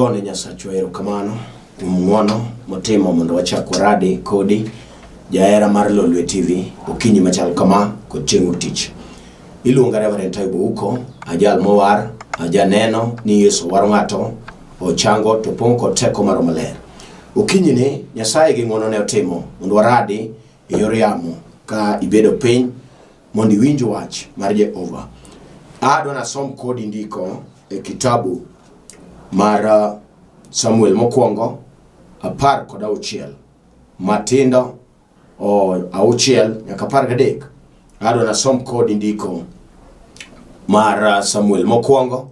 wagone Nyasacho erokamano ng'uono motimo mondo wachak waradi kodi jaera mar Lolwe TV okinyi machal kama kod chieng' tich. Iluonga Reverend Taibo Uko, ajal mowar, ajaneno ni Yesu war ng'ato ochango to pong' kod teko mar maler. Okinyi ni Nyasaye gi ng'uono ne otimo mondo waradi e yor yamo ka ibedo piny mondo iwinj wach mar Jehova. Adona som kodi ndiko e kitabu mar Samuel mokwongo 16 Matindo auchiel nyaka 13. Adona som kodi ndiko mar Samuel mokwongo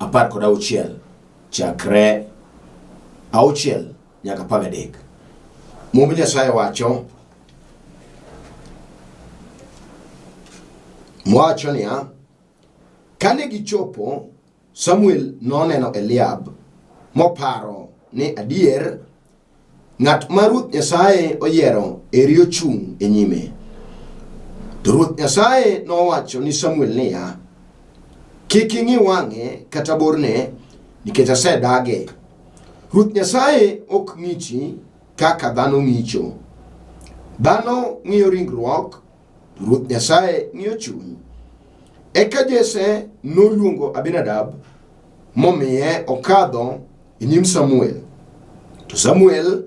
16 chakre 6 nyaka 13. Mumb Nyasaye wacho niya, kane gichopo, Samuel noneno Eliab moparo ni adier ng'at ma Ruoth Nyasaye oyiero eri ochung' e nyime. To Ruoth Nyasaye nowacho ni Samuel niya, kik ing'i wang'e kata borne nikech asedage. Ruoth Nyasaye ok ng'ichi kaka dhano ng'icho. Dhano ng'iyo ringruok, Ruoth Nyasaye ng'iyo chuny. Eka Jesse noluongo Abinadab momiye okadho e nyim Samuel. To Samuel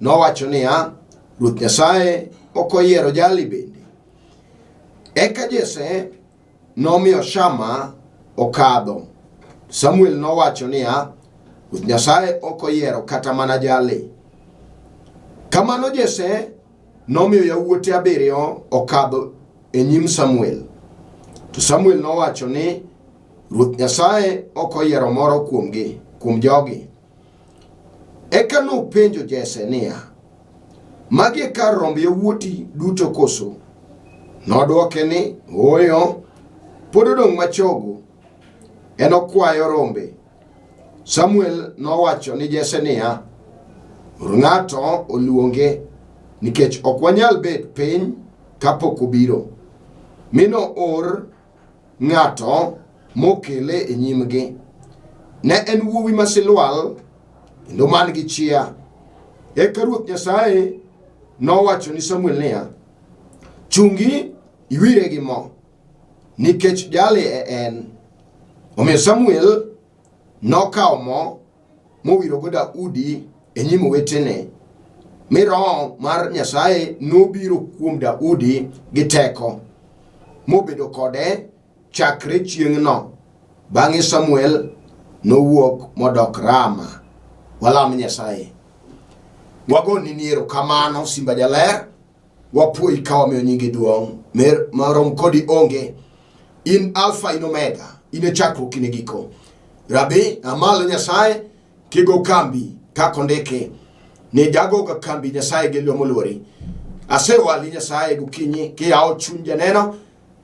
nowacho niya, Ruoth Nyasaye ok oyiero jali bende. Eka Jesse nomiyo Shama okadho. Samuel nowacho niya, Ruoth Nyasaye ok oyiero kata mana jali. Kamano Jesse nomiyo yawuote 7 okadho e nyim Samuel. To Samuel nowacho ni Ruoth Nyasaye ok oyiero moro kuom jogi. Eka nopenjo Jesse niya, magi e kar romb yawuoti duto koso? Nodwoke ni, ooyo, pod odong' machogo, en okwayo rombe. Samuel nowacho ni Jesse niya, ng'ato oluonge nikech ok wanyal bet piny kapok obiro. Mino or ng'ato mokele e nyimgi. Ne en wuowi masilwal kendo man gi chia. Eka Ruoth Nyasaye nowacho ni Samuel niya, chungi iwire gi mo nikech jali e en. Omiyo Samuel nokawo mo mowirogo Daudi e nyim wetene. Mi Roho mar Nyasaye nobiro kuom Daudi gi teko mobedo kode chakre chieng'no. Bang'e Samuel nowuok modok Rama. Walam Nyasaye. Wagoni ni erokamano simba jaler. Wapuoi ka wamiyo nyingi duong'. Marom kodi onge. In Alpha in Omega. In e chakruok in e giko. Rabi amalo Nyasaye kigo kambi kakondeke. Ne jago ka kambi Nyasaye gelo molwori. Asewali Nyasaye gokinyi kiyao chuny janeno.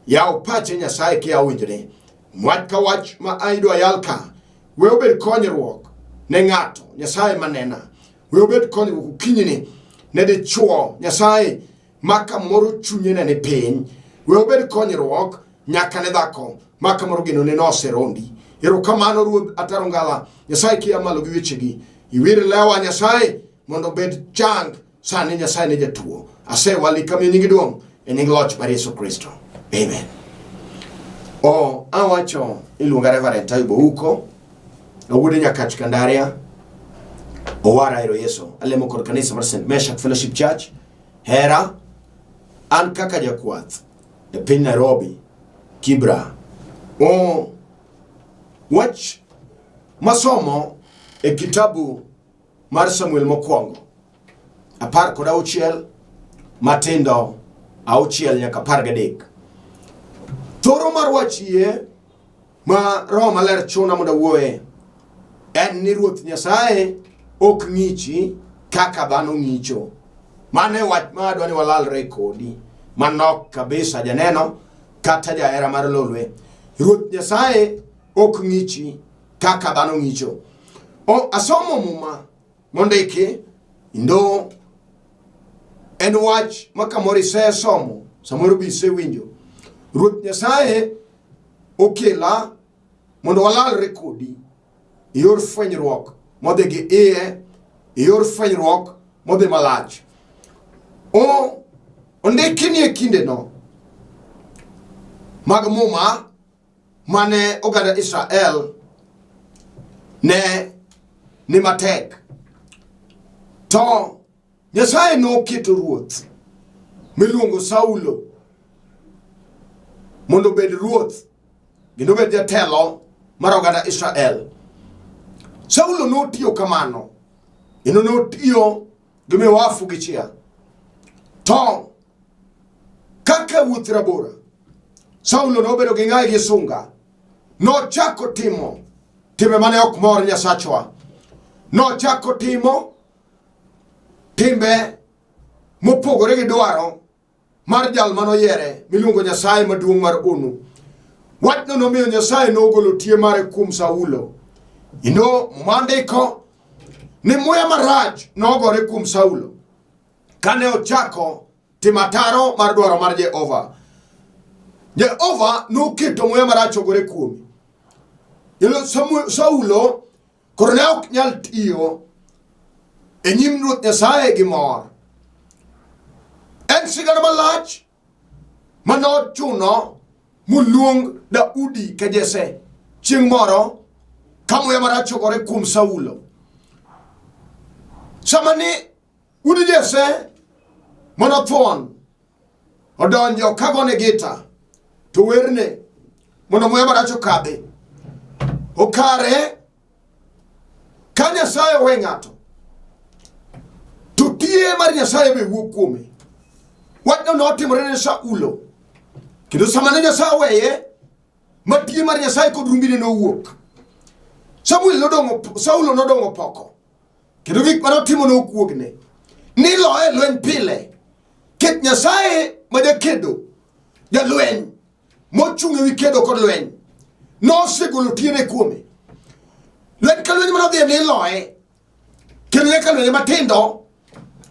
Yao pache Nyasaye kia winjne. Mwach ka wach ma aido ayalka. We obed konyruok ne ng'ato Nyasaye manena. We obed konyruok ukinyini ne de chuo Nyasaye maka moro chunyene ne piny. We obed konyruok nyaka ne dhako maka moro gino ne noserondi. Erokamano Ruoth Atarongala Nyasaye kia malo gi wechegi. Iwir lewa Nyasaye mondo bed chang sani Nyasaye ne jatuo. Asewali kamiyo nyingi duong' e nying loch mar Yesu Kristo. Amen. Awacho iluonga Reverend Taibo Uko, awuode Nyakach Kandaria, owara ero Yesu, alemo kod kanisa mar St. Meshach Fellowship Church, Hera, an kaka jakwath e piny Nairobi, Kibra. Wach masomo e kitabu mar Samuel mokwongo 16 Matindo 6 nyaka 13. Thoro mar wach yie ma Roho Maler chuna mondo wuoye en ni Ruoth Nyasaye ok ng'ichi kaka dhano ng'icho. Mane wach ma adwani walalre kodi manok kabisa janeno kata jaera mar Lolwe. Ruoth Nyasaye ok ng'ichi kaka dhano ng'icho. Asomo muma mondiki ndo en wach makamoro isesomo samoro bisewinjo. Ruoth Nyasaye okela mondo walalre kodi yor fwenyruok modhi gi iye, yor fwenyruok modhi malach. Ondiki ni e kinde no mag muma mane oganda Israel ne ni matek. To Nyasaye noketo ruoth miluongo Saulo mondo bed ruoth kendo bed jatelo mar oganda Israel. Saulo notiyo kamano, kendo notiyo gi miwafu gi chia. To kaka wuoth rabora, Saulo nobedo gi ng'ayi gi sunga. Nochako timo timbe mane ok mor Nyasachwa. Nochako timo timbe mopogore gi dwaro mar jal manoyiere miluongo Nyasaye maduong' mar onu. Wachno nomiyo Nyasaye nogolo tie mare kuom Saulo. Mandiko ni muya marach nogore kuom Saulo kane ochako timataro mar dwaro mar Jehova. Jehova noketo muya marach ogore kuome. Saulo koro ne ok nyal tiyo e nyim Ruoth Nyasaye gi mor. En sigana malach manochuno muluong Daudi ka Jesse chieng' moro ka muya marach ogore kuom Saulo. Samani udi Jesse manothuon odonjo kagone gita to werne mondo muya marach okadhi. Okare ka Nyasaye owe ng'ato to tie mar Nyasaye be wuok kuome. Wachno notimore ne Saulo, kendo sama ne Nyasaye oweye ma tie mar Nyasaye kod rumbine nowuok, Saulo nodong'o poko, kendo gik manotimo nokuogne ni loye lweny pile. Ket Nyasaye ma jakedo, jalweny mochung' ewi kedo kod lweny, nosegolo tiene kuome. Lweny ka lweny manodhi ni loye, kendo nyaka lweny matindo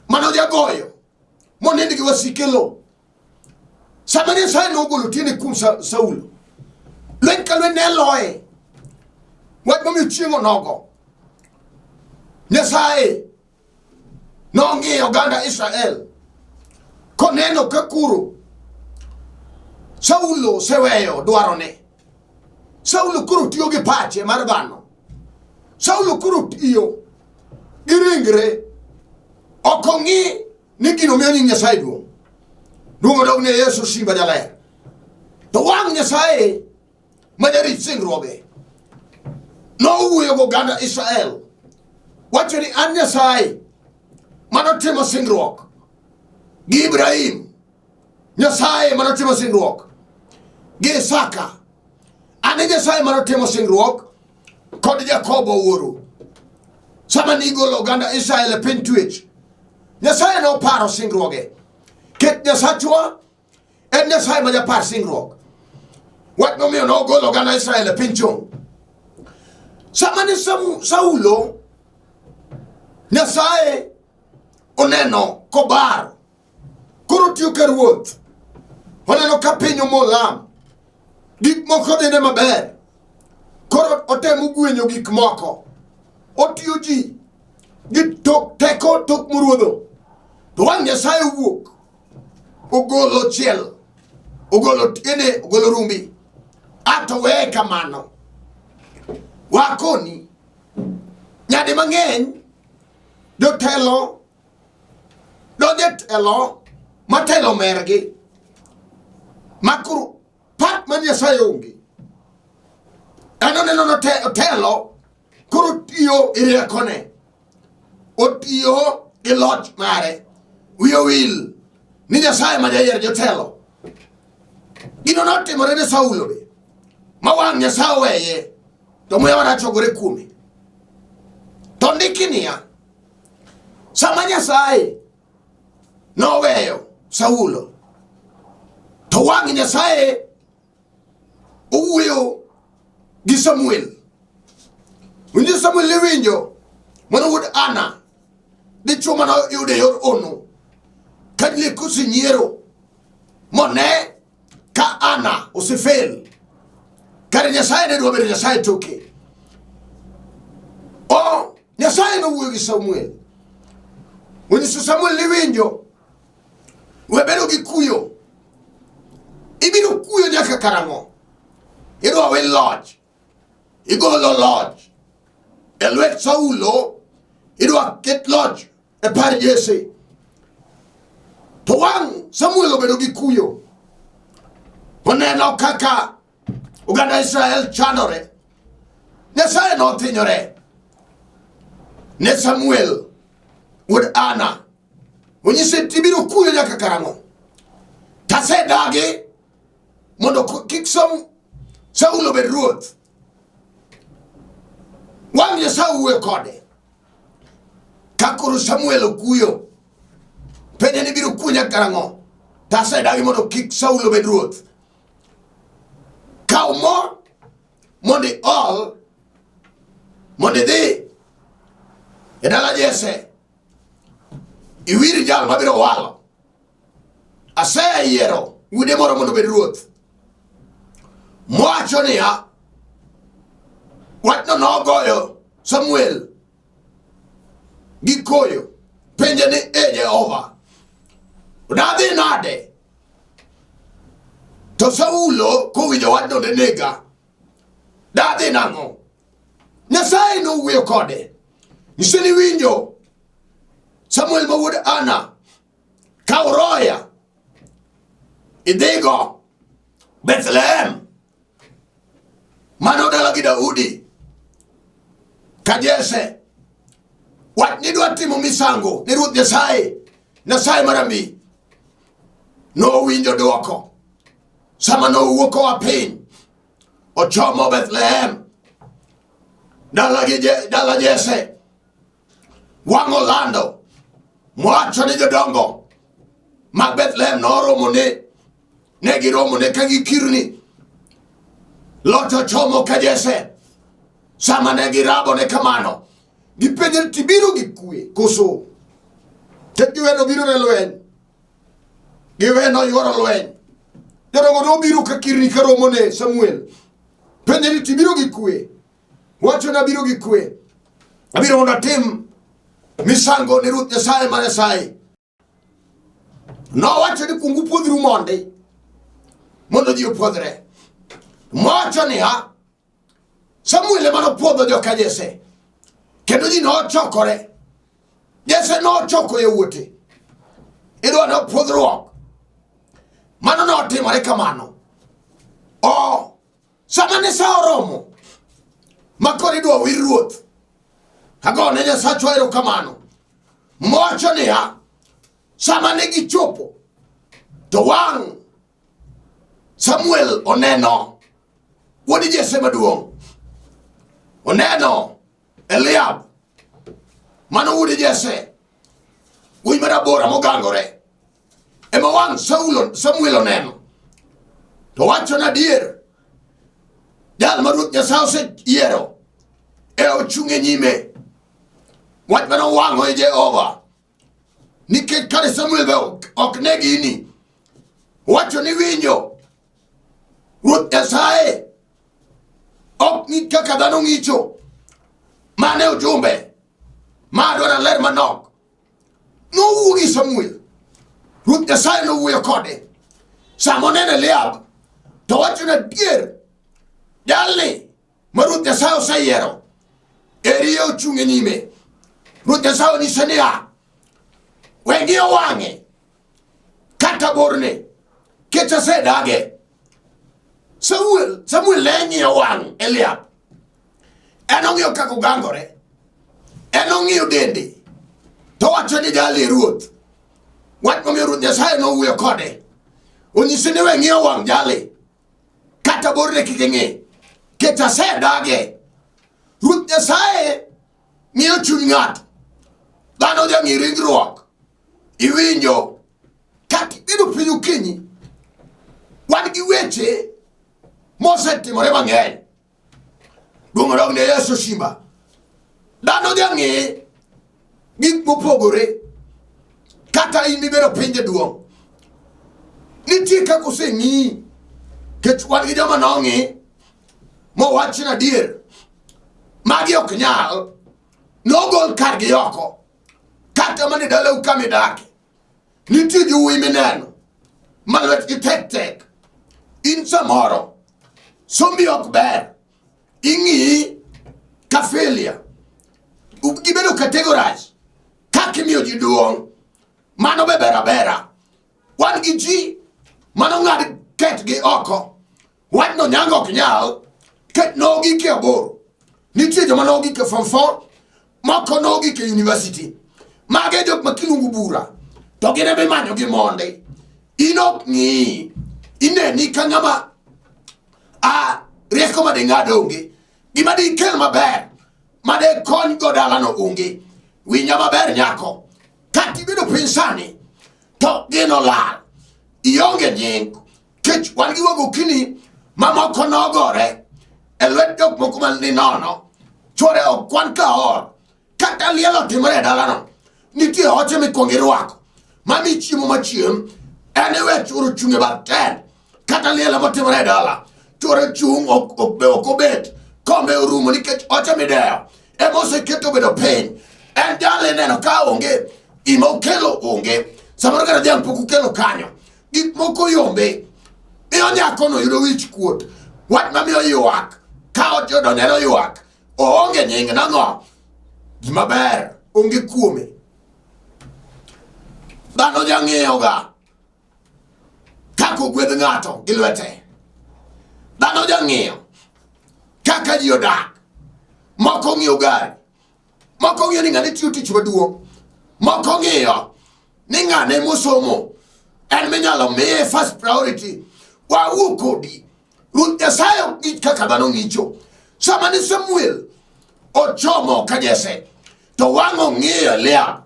manodhi agoyo monindi gi wasike lo. Sama Nyasaye nogolo tiene kuom Saulo, lweny ka lweny ne loye. Wach momiyo chieng' onogo Nyasaye nong'iyo oganda Israel koneno ka kuro Saulo seweyo dwarone. Saulo kuro tiyo gi pache mar dhano. Saulo kuro tiyo gi ringre. Ok ong'i ni gino miyo nying Nyasaye duong'. Duong' odog ne Yesu simba jaler. To wang' Nyasaye ma jarit singruoge nowuoyo go oganda Israel, wacho ni an Nyasaye manotimo singruok gi Ibrahim, Nyasaye manotimo singruok gi Isaka, an Nyasaye manotimo singruok kod Jakobo wuoro. Sama nigolo oganda Israel e piny twech, Nyasaye noparo singruoge. Ket Nyasachwa en Nyasaye ma japar singruok. Wach momiyo nogolo oganda Israel e piny chong'. Sama ne Saulo, Nyasaye oneno kobar koro tiyo ka ruoth, oneno ka piny omolam, gik moko dhine maber, koro otemo gwenyo gik moko, otiyo ji gi teko tok muruodho. To wang' Nyasaye wuok, ogolo chiel, ogolo tiene, ogolo rumbi. Ato weye kamano, wakoni nyadi mang'eny jotelo donjetelo matelo mergi makuru pat ma Nyasaye onge. En oneno notelo koro tiyo i riekone, otiyo gi loch mare, wiyo wil ni Nyasaye ma jayier jotelo. Gino notimore ne Saulo be, ma wang' Nyasaye weye to muya marach ogore kuome. To ndiki niya, sama Nyasaye noweyo Saulo, to wang' Nyasaye owuoyo gi Samuel. Winjo Samuel iwinjo mano wuod Ana, dichuo mano yude yor ono, ka lieko osenyiero mone ka Ana osefel, kare Nyasaye ne dwa bedo Nyasaye toke. Nyasaye no wuoyo gi Samuel. Onyiso Samuel ni winjo, webedo gi kuyo. Ibiro kuyo nyaka karang'o. Idwa we loch. Igolo loch e lwet Saulo. Idwa ket loch e par Jesse. To wang' Samuel obedo gi kuyo. Oneno kaka oganda Israel chandore. Nyasaye nothinyore ne Samuel wuod Ana. Onyise tibiro kuyo nyaka karang'o. Tasedagi mondo kik Saulo bed ruoth. Wang' Nyasaye wuoyo kode. Kakoro Samuel okuyo. Penye ni biro kuyo nyaka karang'o. Tasedagi mondo kik Saulo bed ruoth. Kaw mo mondo ol mondo idhi e dala Jesse. Iwir jal mabiro walo. Aseyiero wuode moro mondo bed ruoth. Mowacho niya, wachno nogoyo Samuel gi koyo. Penje ni Jehova, udadhi nade? To Saulo kowinjo wachno ne nega. Dadhi nang'o? Nyasaye no wuoyo kode. Nyise ni winjo, Samuel ma wuod Ana, kaw roya idhigo Bethlehem, mano dala gi Daudi, ka Jesse. Wach ni dwa timo misango ni Ruoth Nyasaye marambi. No winjo dwoko. Sama no wuok oa piny, ochomo Bethlehem, dala Jesse. Wang' olando, mowacho ni jodongo mag Bethlehem noromone, ne giromone ka gikirni. Lot ochomo ka Jesse. Sama ne girabone kamano, gipenje tibiro gi kwe koso. Tek giweno biro ne lweny. Giweno yuoro lweny. Jodongo no biro ka kirni karomone Samuel. Penje ni tibiro gi kwe. Wacho na biro gi kwe. Abiro mondo atim misango ni Ruoth Nyasaye ma Nyasaye. Nowacho ni kungu puodhru mondo ji opwodhre. Mowacho niya, Samuel ema nopuodho joka Jesse. Kendo ji nochokore. Jesse nochoko yawuote. Idwa nopuodhruok. Mano notimore kamano. Sama ne sa oromo, makoro idwa wir ruoth. Agone Nyasachwa erokamano. Mowacho niya, sama ne gichopo, to wang' Samuel oneno wuod Jesse maduong'. Oneno Eliab, mano wuod Jesse, wuoyi marabora mogangore. Ema wang' Samuel oneno. To wacho na adier, jal ma Ruoth Nyasaye oseyiero ochung' e nyime. Wach mano wang'o e Jehova. Nikech kane Samuel be ok ne gini, wacho ni winjo, Ruoth Nyasaye ok ng'i kaka dhano ng'icho. Mane ujumbe ma dwaro ler manok. Nowuo gi Samuel. Ruoth Nyasaye nowuoyo kode. Sama oneno Eliab, to wacho na adier, jalni ma Ruoth Nyasaye oseyiero eri ochung' e nyime. Ruoth Nyasaye onyise niya, wengi owang'e kata borne, kech asedage. Samuel ne ng'iyo wang' Eliab. En ong'iyo kaka ogangore. En ong'iyo dende. To wacho ni jali ruoth. Wach momiyo Ruoth Nyasaye nowuoyo kode. Onyise ni we ng'iyo wang' jali kata borne kik ing'i, kech asedage. Ruoth Nyasaye ng'iyo chuny ng'ato. Dhano jang'i ringruok. Iwinjo kata ibedo piny okinyi, wan gi weche mosetimore mang'eny. Duong' odogne Yesu Shimba. Dhano jang'i gik mopogore. Kata in mibedo pinje duong', nitie kaka oseng'i. Kech wan gi joma nong'i mowach na adier, magi ok nyal nogol kargi oko kata mani dalau kamidake nitie jowuoyi mineno malwetgi tek in samoro sombi ok ber ing'i ka failure gibedo categorize kakimiyo ji duong' mano be bera wan gi ji mano ng'ad ketgi oko wachno nyango ok nyal ket nogi ke aboro nitie joma nogi ke form 4 moko nogi ke university mage jok makilungu bura to gine be manyo gi monde inok ng'i ineni ka ng'ama rieko made ng'ado onge gima di kel maber made kony go dalano onge winya maber nyako kati bedo pinsani to gino lal ionge nying kech wan gi wago kini mamoko nogore elwet jok moko man ni nono chore okwan ka or kata lielo timore dalano nitie oche mikwongi rwako mami chiemo machiem ene choro chunge baten kata lielo motimore dala chore chung okobet kombe orumo nikech oche mideo emose keto bedo piny en jale neno ka onge ima okelo onge samoro kata dhiang' pok ukelo kanyo gik moko yombe iyo nyakono yudo wich kuot wach mamiyo ywak ka ojodo neno ywak oonge nying nang'o gima ber onge kuome dhano jang'iyoga kaka ogwedh ng'ato gi lwete dhano jang'iyo kaka ji odak moko ng'iyo gari moko ng'iyo ni ng'ane tiyo tich maduong' moko ng'iyo ni ng'ane mosomo en minyalo miye first priority wawuo kodi Ruoth Nyasaye ok ng'ich kaka dhano ng'icho sama ni Samuel ochomo ka Jesse to wang'o ng'iyo Eliab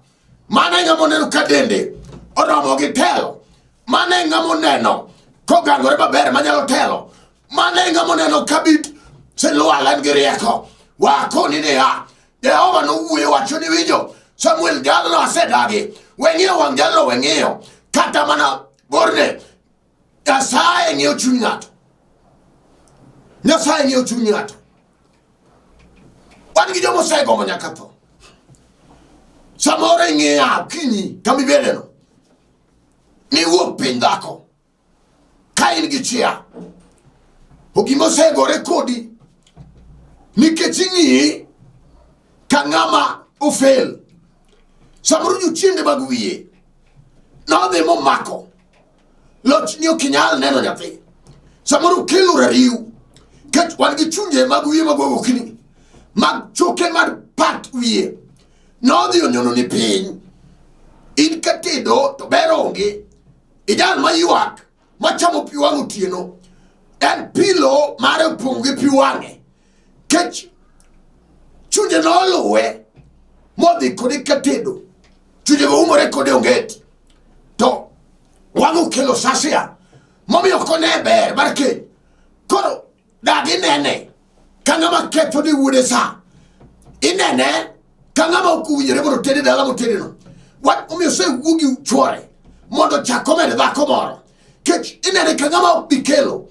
mane ng'amo neno ka dende oromo gi telo mane ng'amo neno kogangore maber manyalo telo mane ng'amo neno kabit silwalen gi rieko wakoni niya Jehova nowuoyo wacho ni winjo Samuel jalno asedagi weng'iyo wang' jalno weng'iyo kata mana borne Nyasaye ng'iyo chuny ng'ato Nyasaye ng'iyo chuny ng'ato wan gi jomo osegombo nyaka tho samoro ing'iya kinyi kamibedeno ni wuok piny dhako ka in gi chia ogima osegore kodi nikech ing'iyi ka ng'ama ofel samoro jochiende mag wiye nodhi momako lochni ok inyal neno nyathi samoro kelo rariw kech wan gi chunje mag wiye magwago kini mag choke mag pat wiye nodhi onyono ni piny in katedo to ber onge ijal maywak machamo pi wang' otieno en pilo mare opong' gi pi wang'e kech chunje noluwe modhi kode katedo chunje go umore kode onget to wang'o kelo sasia momiyo kone ber mar keny koro dagi nene ka ng'ama ketho ni wuode sa inene ka ng'ama okuwinjore mondo tede dala motedeno wach omiyo sewuo gi chwore mondo chak omed dhako moro kech inene ka ng'ama ok bi kelo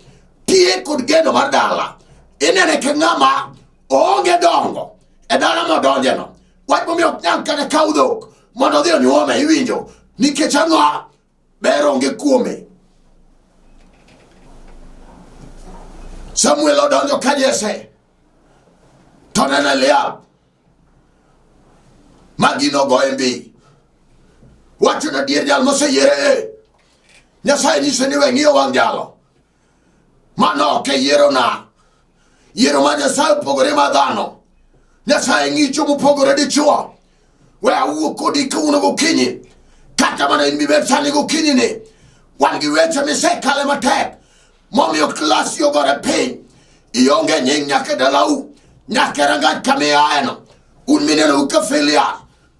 tie kod geno mar dala inene ka ng'ama oonge dongo e dala modonjeno wach momiyo ok nyal kata kaw dhok mondo odhi onyuome iwinjo nikech ang'o ber onge kuome Samuel odonjo ka Jesse to neno Eliab magino goye mbi wacho na dier jal moseyiere Nyasaye nyise ni weng'iyo wang' jalo mano ok yiero na yiero ma Nyasaye opogore ma dhano Nyasaye ng'icho mopogore dichuo we awuo kodi kawuono gokinyi kata mana in mibet sani gokinyi ni wan gi weche misekale matek momiyo klasi ogore piny ionge nying nyaka dalau nyaka rangach kamiaeno un mineno uka filia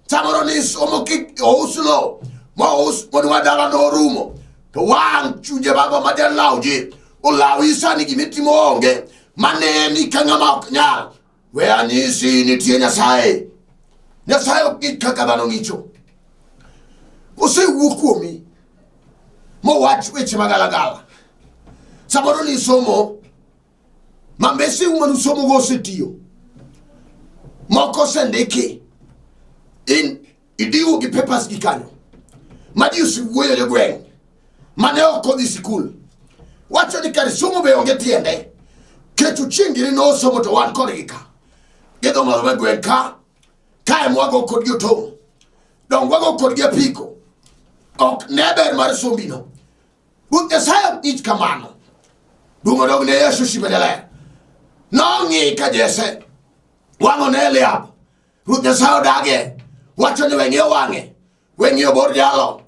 samoro ni somo ki ouslo ma ous modwa dala no rumo to wang' chunje baba maden lauji ulawi sani gimitimo onge maneni ka ng'ama ok nyal we anyisi nitie Nyasaye Nyasaye ok ng'ich kaka dhano ng'icho osewuok kuomi mowach weche magalagala samoro ni somo mambese umanu somo go osetiyo moko sendiki idiwo gi papers gi kanyo maji usiwuoyo jo gweng' mane ok odhi sikul wacho ni kar somo be onge tiende ketu chingiri no somo to wan kodgi ka gedho malo gweng' ka kae mwago kodgi otong' dong wago kodgi apiko ok neber mar sombino Ruoth Nyasaye ich kamano dungo dog ne Yesu shibedele nong'i ka Jesse wang'o ne Eliab Ruoth Nyasaye odage wacho ni weng'io bor jalo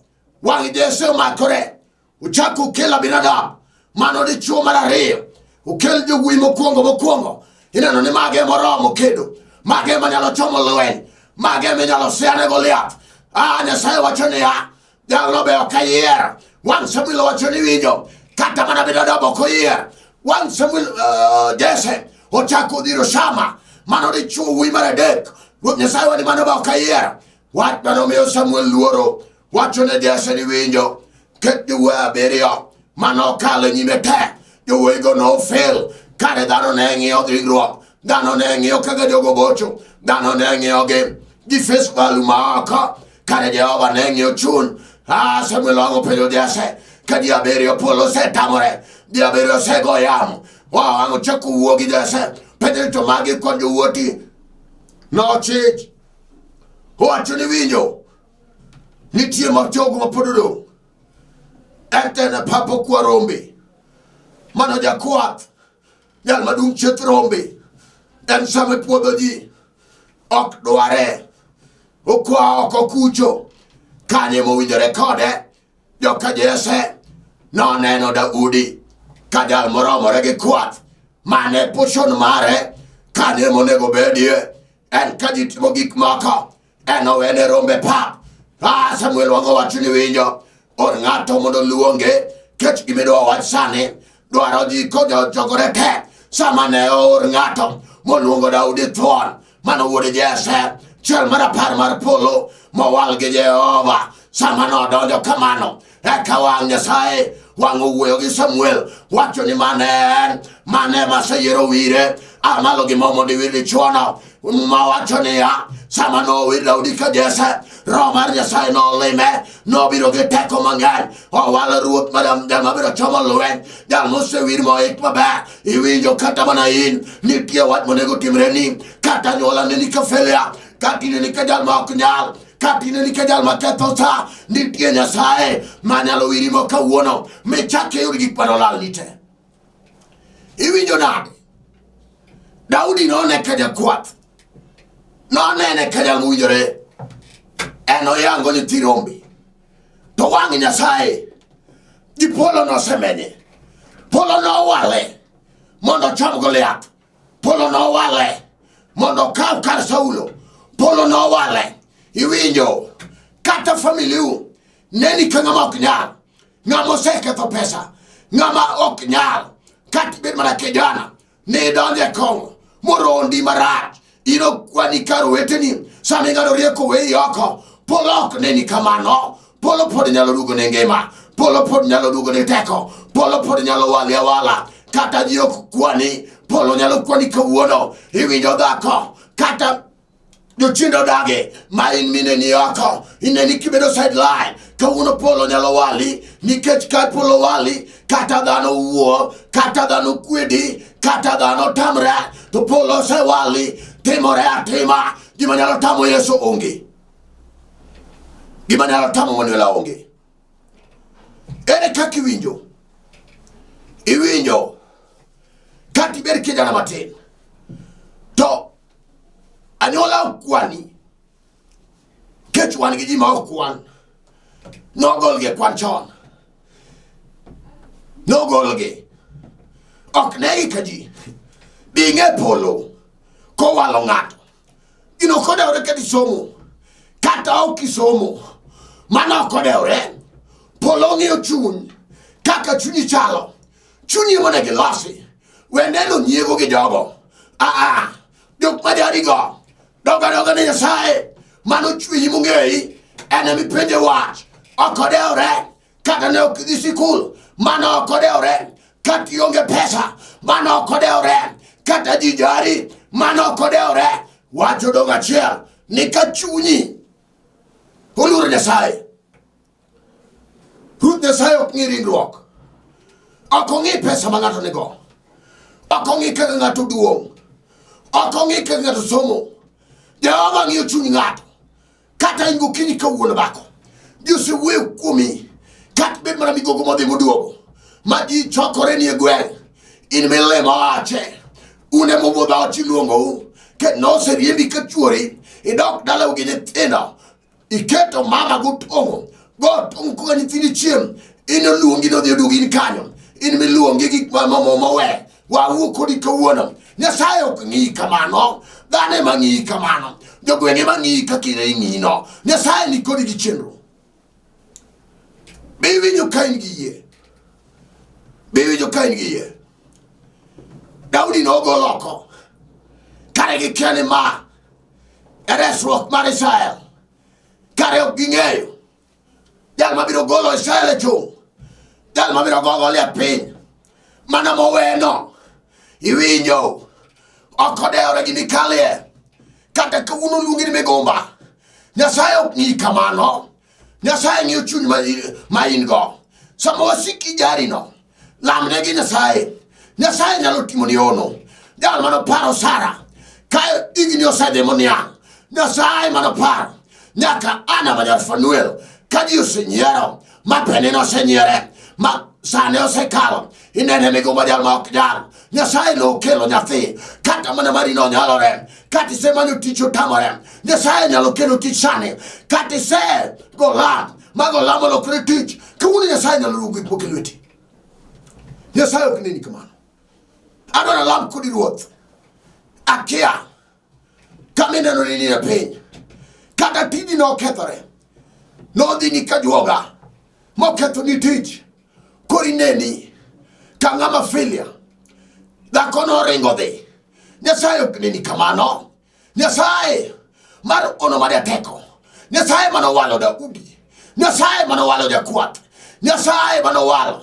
wang'i Jesse omakore uchako ukela binadamu mano dichuo mar ariyo ukel jowuoyi mokwongo ineno ni mage moromo kedo mage manyalo chomo lweny mage minyalo siane Goliath Nyasaye wacho niya jalno be ok ayier wang' Samuel wacho ni winjo kata mana binadamu ok oyier wang' Samuel Jesse ochako dhiro Shama mano dichuo wuoyi mar adek Ruoth Nyasaye wani mano be ok ayier wach manomiyo Samuel luoro wacho ne Jesse ni winjo ket jowuoyi abiriyo mano kalo nyime te jowuoyigo no fail kare dhano ne ng'iyo dhigruok dhano ne ng'iyo kaka jogo bocho dhano ne ng'iyo gi face value ma oko kare Jehova ne ng'iyo chuny Samuel wang'o penjo Jesse ka ji abiriyo polo osetamore ji abiriyo osego yamo wang'o chako wuo gi Jesse penjo to magi kod jowuoti nochich owacho ni winjo nitie jogo mapod odong' Ente papo kwa rombe mano jakwath jal madung' chieth rombe en sama puodho ji ok dware okwa oko kucho kanye mowinjore kode joka Jesse noneno Daudi ka jal moromore gi kwath mane pushon mare kanye monego bedie en ka ji timo gik moko en owene rombe pap Samuel wang'o wacho ni winjo or ng'ato mondo luonge kech gimidwa wach sani dwaro ji kojo jogore te sama ne or ng'ato moluongo Daudi thuon mano wuod Jesse chiel mar apar mar polo mowal gi Jehova sama nodonjo kamano eka wang' Nyasaye wang'o wuoyo gi Samuel wacho ni mane maseyiero wire amalo gi momo di wir dichuono ma wacho niya sama no wir Daudi ka Jesse Roho mar Nyasaye no lime no biro gi teko mang'eny owalo ruoth madam jal mabiro chomo lweny jal mosewir moik maber iwinjo kata mana in nitie wach monego timre ni kata nyuola ni ka felia kata ni ka jal ma ok nyal kata ni ka jal ma ketho sa nitie Nyasaye manyalo wirimo kawuono michak yud gik manolal ni te iwinjo nade Daudi none ka jakwath nonene ka jal mowinjore en oyango nyithi rombe to wang' Nyasaye gi polo nosemenye polo nowale mondo chom Goliath polo nowale mondo kaw kar Saulo polo nowale iwinjo kata familiu neni ka ng'ama ok nyal ng'ama oseketho pesa ng'ama ok nyal kata ibed mana kijana ne donje kong'o morondi marach ino kwani karo weteni sami ng'ado rieko weyi oko polo ok neni kamano polo pod nyalo dugo ne ngima polo pod nyalo dugo ne teko polo pod nyalo wali awala kata ji ok kwani polo nyalo kwani kawuono iwinjo dhako kata jochindo dage ma in mine ni oko ineni kibedo sideline kawuono polo nyalo wali nikech ka polo wali kata dhano wuo kata dhano kwedi kata dhano tamre to polo se wali timore atima gima nyalo tamo Yesu onge gima nyalo tamo Manuela onge ere kaka iwinjo kati ber kijana matin to anyola kwani kech wan gi ji ma ok kwan nogolge kwan chon nogolge ok negi ka ji binge polo kowalo ng'ato ino kodewre kati somo kata ok isomo mana kodewre polo ng'iyo chuny kaka chunyi chalo chunyi monegi losi weneno nyiego gi jogo jok madarigo doga ne Nyasaye mano chunyi mong'eyi ene mipenje wach okodewre kata ne ok idhi sikul mano okodewre kata ionge pesa mano okodewre kata ji jari mano okodewre wacho dong' achiel ni ka chunyi Nyasaye. Ruoth Nyasaye ok ng'i ringruok. Ok ong'i pesa ma ng'ato nigo. Ok ong'i kaka ng'ato duong'. Ok ong'i kaka ng'ato somo. Jehova ng'iyo chuny ng'ato. Kata in gokinyi kawuono dhako. Ji osewuoyo kuomi. Kata bed mana migogo modhi moduogo. Ma ji chokore ni e gweng'. In milemo wache. Une mobodho ot iluongou. Ket noseriembi ka chuori. Idok dalau gi nyithindo. Iketo mama gotong'o. Gotong'o kuka nyithindi chiem. In oluongi nodhi oduogi in kanyo. In miluongi gik mawe. Wawuo kodi kawuono. Nyasaye ok ng'i kamano. Dhano ema ng'i kamano. Jogweng' ema ng'i kaka ing'ino. Nyasaye ni kodi gi chenro. Be iwinjo ka in gi yie? Be iwinjo ka in gi yie? Daudi nogol oko. Kare gikia ni ma e resruok mar Israel. Kare ok ging'eyo jal mabiro golo Israel e chung'. Jal mabiro golo e piny. Mana moweno. Iwinjo. Ok odewore gi Mikalie. Kata kawuono luongi ni migumba. Nyasaye ok ng'i kamano. Nyasaye ng'iyo chuny ma in go. Sama wasiki jari no. Lamne gi Nyasaye. Nyasaye nyalo timo ni ono. Jal mano paro Sara. Kayo igni osedhi moniang'. Nyasaye mano paro. Nyaka Ana ma jar Fanuel. Kaji osenyiero. Ma penino osenyiere. Ma sane osekalo. Inene migumba jal ma ok jal. Nyasaye no kelo nyathi. Kata mana marino nyalore. Kati se manyo tich otamore. Nyasaye nyalo kelo tich sane. Kati se golam. Ma golamo lokre tich. Kawuono Nyasaye nyalo rugo ipoke lweti. Nyasaye ok neni kamano. Adwana lam kodi ruoth. Akia. Kamineno nini na piny. Kata tiji no okethore. No dhi ni kajuoga. Moketho ni tich. Kori neni. Ka ng'ama filia. Dhako no ringo dhi. Nyasaye ok neni kamano. Nyasaye mar ono mane teko. Nyasaye mano walo Daudi. Nyasaye mano walo Jakwath. Nyasaye mano walo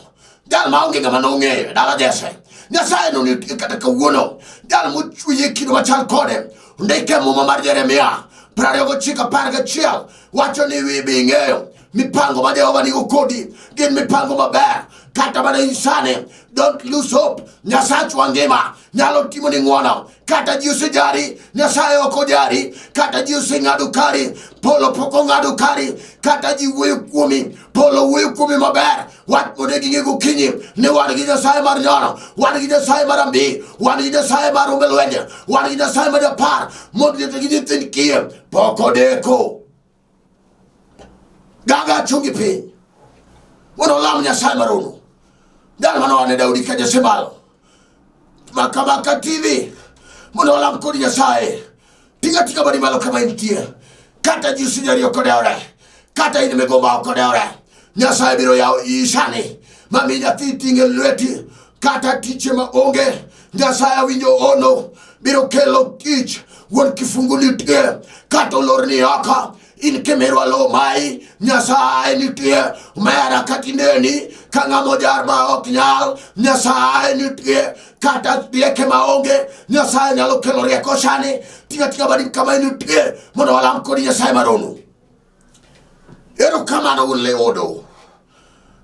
jal ma onge ng'ama nong'eyo dala Jesse. Nyasaye no nitie kata kawuono. Jal mochwe kido machal kode. Ndike muma mar Jeremia 29:11 wacho ni wibi ing'eyo mipango ma Jehova nigo kodi gin mipango maber. Kata mana insane. Don't lose hope. Nyasaye wangima nyalo timo ni ng'wono. Kata ji osejari. Nyasaye ok ojari. Kata ji oseng'ado kari. Polo pok ong'ado kari. Kata ji wuoyo kuomi. Polo wuoyo kuomi maber. Wat mode gi ng'ego kinyi. Ne wan gi Nyasaye mar nyono. Wan gi Nyasaye mar ambi. Wan gi Nyasaye mar rombe lwenje. Wan gi Nyasaye mar japar. Mondo gi nyithind kiem. Pok odeko. Gaga chungi piny. Wono lam Nyasaye marono. Dal manone Daudi ka Jesebalo. Maka TV. Mondo lam kodi Nyasaye. Tika badi malo kama intie. Kata ji usijari okodeore. Kata ini megomba okodeore. Nyasaye biro yao ishani. Mami nyathi tinge lweti. Kata tiche ma onge. Nyasaye winjo ono. Biro kelo tich. Won kifungu nitie. Kata olorni oko. In kemerwa lo mai. Nyasaye nitie. Mera katineni. Kanga mojar ma ok nyal. Nyasaye nitie. Kata rieke ma onge. Nyasaye nyalo kelo rieko shani. Tika badi kama nitie. Mondo walam kodi Nyasaye marono. Ero kamano ule odo.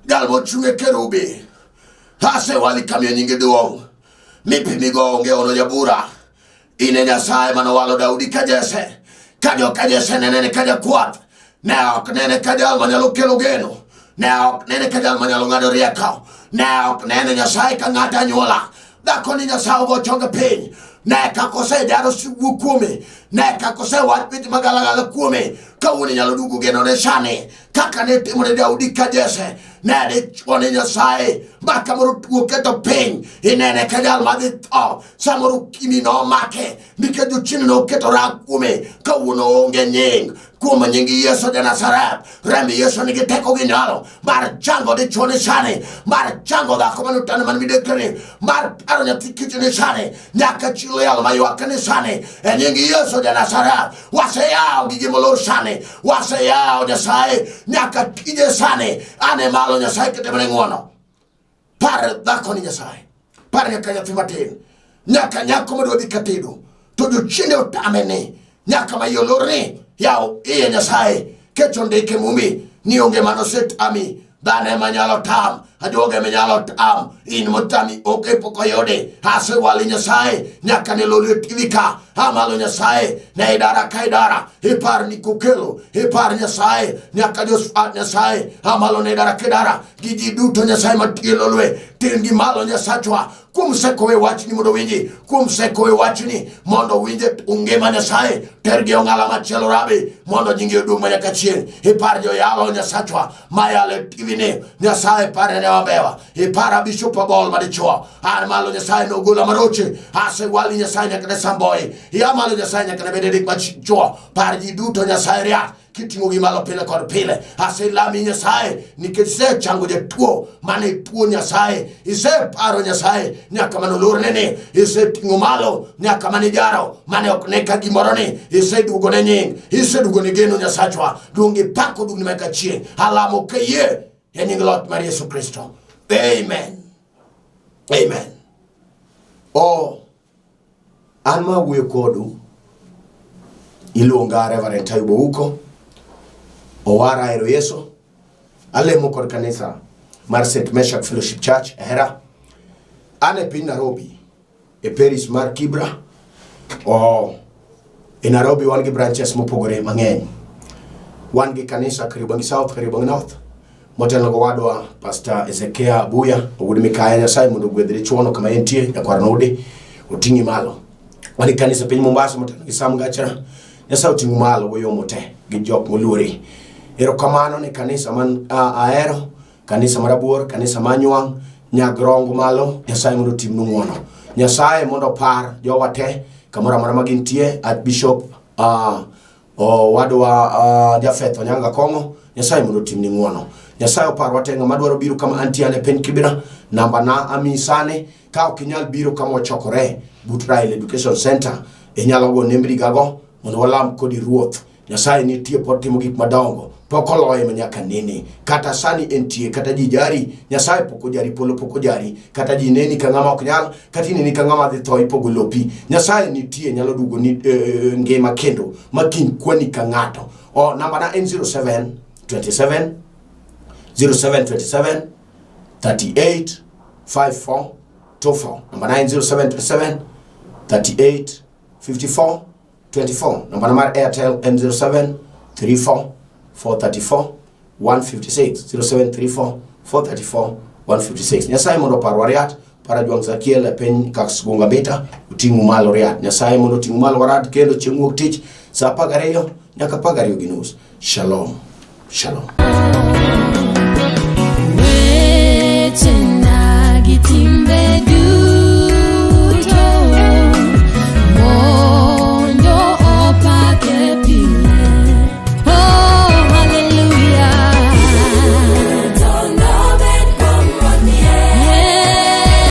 Jal mochunge kerubi. Hase wali kamyo nyingi duong. Mipi migo onge ono jabura. Ine Nyasaye mano walo Daudi ka Jesse. Kajo ka Jesse nene ka Jakwath. Ne ok nene ka jal manyalo kelo geno. Ne ok nene ka jal manyalo ng'ado rieko. Ne ok nene Nyasaye ka ng'ata nyuola. Dhako ni Nyasaye ogo chonge piny. Ne kakose daro siwu kuome. Ne kakose wat piti magalagala kuome. Kawuono nyalo dugo geno ne sani. Kaka ne timo ne Daudi ka Jesse. Ne de chwane Nyasaye. Maka moro tuo keto piny. Inene ka jal madhi tho. Samoro kimi no make. Mike jochini no keto rang kuome. Kawuono onge nying. Kuom nying Yesu de Nazareth. Rembi Yesu nigi teko gi nyalo. Mar chango de chwane sani. Mar chango dhako manutane man midekani. Mar paro nyathi kicho ne sani. Nyaka chilo yalo mayuaka ne sani. E nying Yesu de Nazareth. Wase yao gigi molor sani. Wase yao Nyasaye. Nyaka tije sani. Ane malo Nyasaye kete mene ng'wono. Par dhako ni Nyasaye. Par nyaka nyathi matin. Nyaka nyako madwa dhi katedo. To jochinde otame ni. Nyaka mayolor ni. Yao iye Nyasaye. kechondike mumi ni onge manoset ami dane manyalo tam adoge menyalo tam in motami oke pokoyode hase wali Nyasaye nyaka ne lolo tivika amalo Nyasaye na idara kaidara ipar ni kukelo ipar Nyasaye nyaka Josephat Nyasaye amalo ne idara kaidara giji duto Nyasaye matilo lwe tingi malo Nyasachwa kumsekowe wachni mondo winji kumsekowe wachni mondo winje ungema Nyasaye tergi ongala machielo rabi mondo jingi odung manyaka chien ipar jo yalo Nyasachwa mayale tivine Nyasaye pare ne wabewa ipara bishopa bol madichwa malo Nyasaye no gula maroche ase wali Nyasaye nyaka ne samboy ya malo Nyasaye nyaka ne bededik machichwa par ji duto Nyasaye riat kitingo gi malo pile kod pile ase lami Nyasaye nikese chango je tuo mane tuo Nyasaye ise paro Nyasaye nyaka manolor nene ise tingo malo nyaka mane jaro mane okneka gimoroni ise dugo ne nying ise dugo ne geno Nyasachwa dungi pako dungi meka chie alamo keye nying Lord Maria Yesu Kristo. Amen. Amen. Anma wuyo kodu iluonga Reverend Tayubo Uko owara ero Yesu alemo kod kanisa mar St. Meshach Fellowship Church Hera ane piny Nairobi e Paris mar Kibra e Nairobi wan gi branches mopogore mang'eny wan gi kanisa karibu South karibu North motelo go wadwa Pastor Ezekiel Abuya ogudi Mikaya Nyasaye mondo gwedhre chuono kama entie yakwar node otingi malo wani kanisa piny Mombasa motelo gi Sam Gachara Nyasaye otingi malo goyo mote gi jok moluori erokamano ne kanisa man Ahero kanisa marabuor kanisa manywang nyagrongo malo Nyasaye mondo timnu ng'wono Nyasaye mondo par jowa te kamora mara magintie Archbishop wadwa Jafeth Onyanga Kongo Nyasaye mondo timni ng'wono Nyasaye opar watenga madwaro biro kama antiane pen Kibra namba na amisane ka okinyal biro kama ochokore Butrail Education Center enyalo go nembri gago mondo walam kodi ruoth Nyasaye nitie pod timo gik madongo pokoloye manyaka nene kata sani entie kata jijari Nyasaye pokojari polo pokojari kata jineni ka ngama oknyal kata neni ka ngama dhi thoi pogolopi Nyasaye nitie nyalo dugo ni ngema kendo makin kwani ka ngato namba na N07 27 0727 38 54 24 number 90727 38 54 24 number number Airtel N07 34 434 156 0734 434 156 Nyasaye mondo parwa riat para juang Zakiel pen kaks gunga beta utingu malo riat Nyasaye mondo tingu malo warat kendo chieng' wuok tich sa 12 nyaka 12 ginus. Shalom. Shalom.